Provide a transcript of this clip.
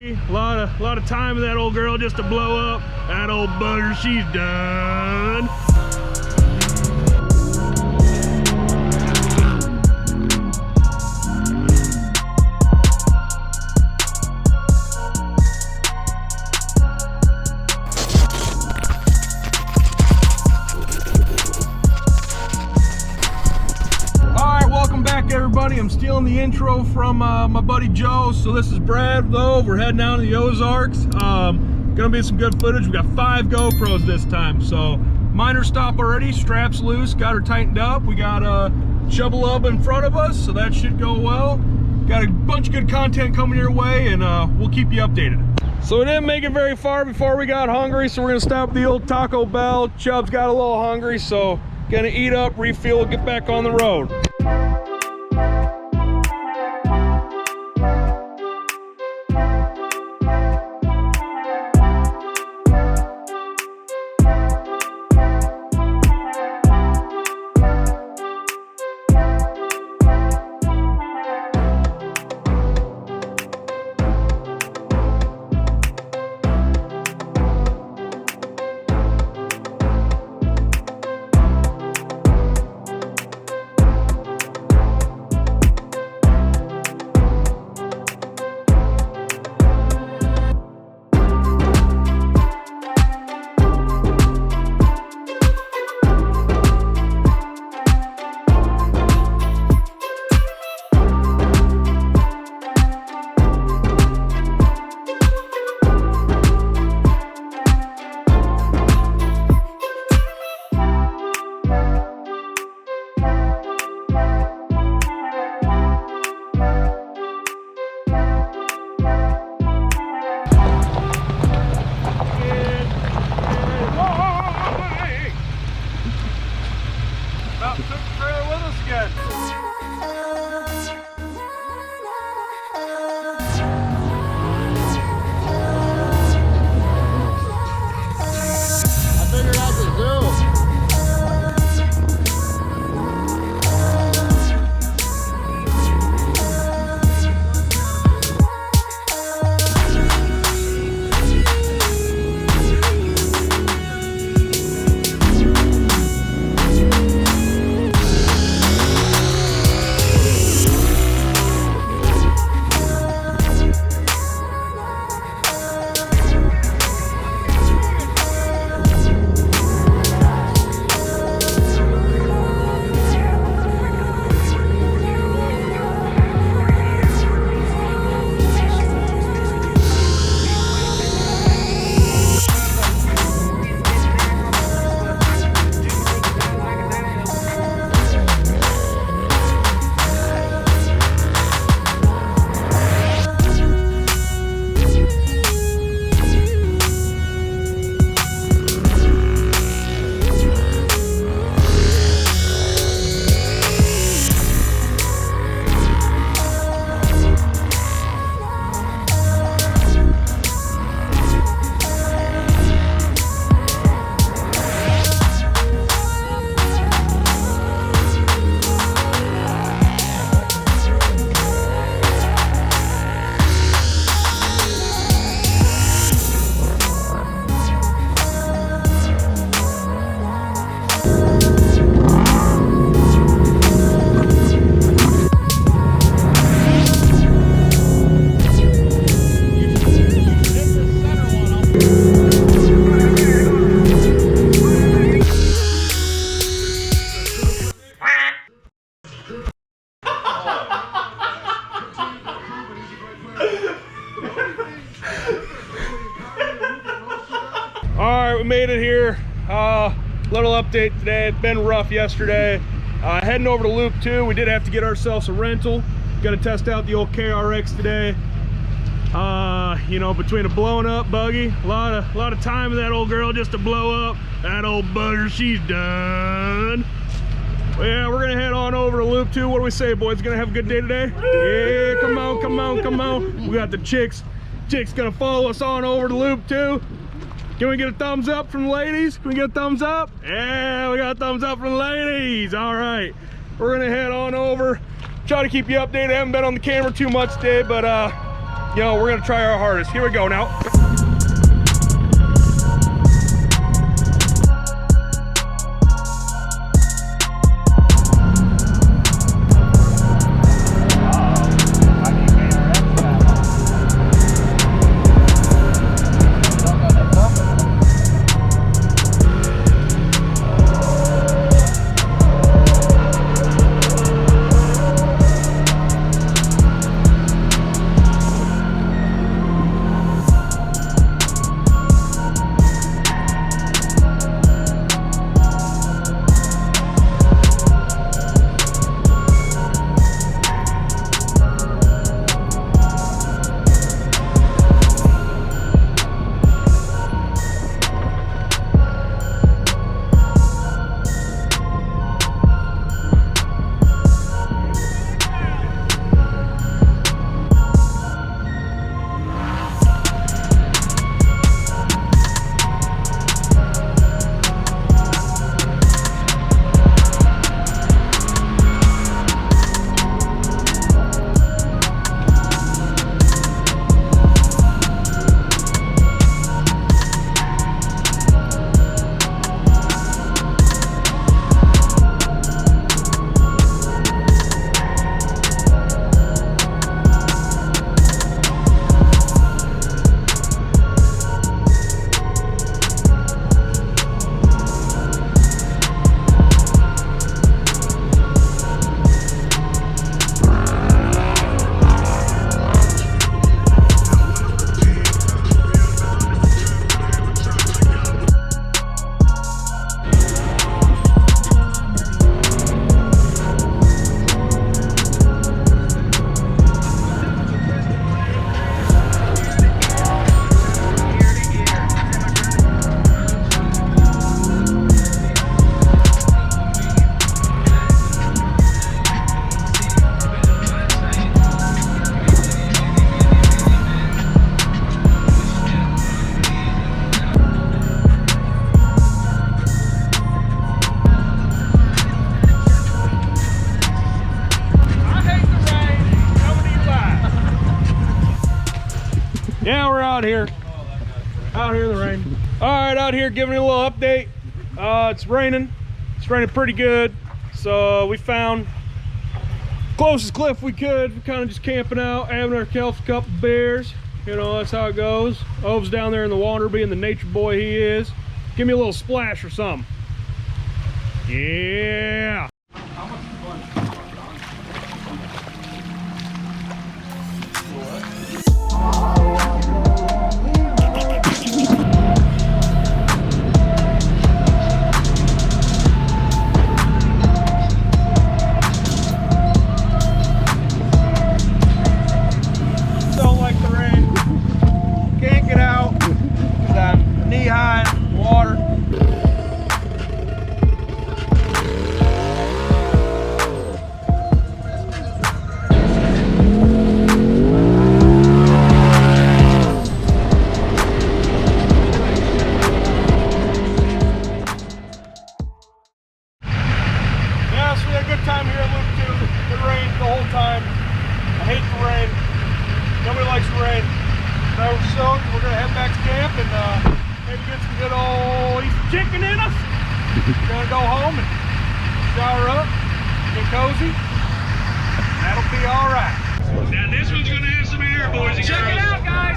A lot of time with that old girl just to blow up. That old bugger, she's done. Everybody, I'm stealing the intro from my buddy Joe. So this is Brad though. We're heading down to the Ozarks. Gonna be some good footage. We got 5 GoPros this time. So miner stop already, straps loose, got her tightened up. We got a shovel up in front of us, so that should go well. Got a bunch of good content coming your way, and we'll keep you updated. So we didn't make it very far before we got hungry, so we're gonna stop at the old Taco Bell. Chubb's got a little hungry, so gonna eat up, refuel, get back on the road. Alright, we made it here. Little update today. It's been rough yesterday. Heading over to Loop 2. We did have to get ourselves a rental. Got to test out the old KRX today. You know, between a blown up buggy, a lot of time with that old girl just to blow up. That old bugger, she's done. Well, yeah, we're gonna head on over to Loop 2. What do we say, boys? Gonna have a good day today? Yeah, come on, come on, come on. We got the chicks gonna follow us on over to Loop 2. Can we get a thumbs up from the ladies? Can we get a thumbs up? Yeah, we got a thumbs up from the ladies. All right, we're gonna head on over. Try to keep you updated. I haven't been on the camera too much today, but you know, we're gonna try our hardest. Here we go now. Yeah, we're out here in the rain. All right, out here giving you a little update. It's raining pretty good. So we found closest cliff we could. We're kind of just camping out, having ourselves a couple beers. You know, that's how it goes. Ove's down there in the water, being the nature boy he is. Give me a little splash or something. Yeah. We're gonna head back to camp and maybe get some good old East chicken in us. We're gonna go home and shower up, get cozy. That'll be all right. Now this one's gonna have some air, boys and girls. Check it out, guys.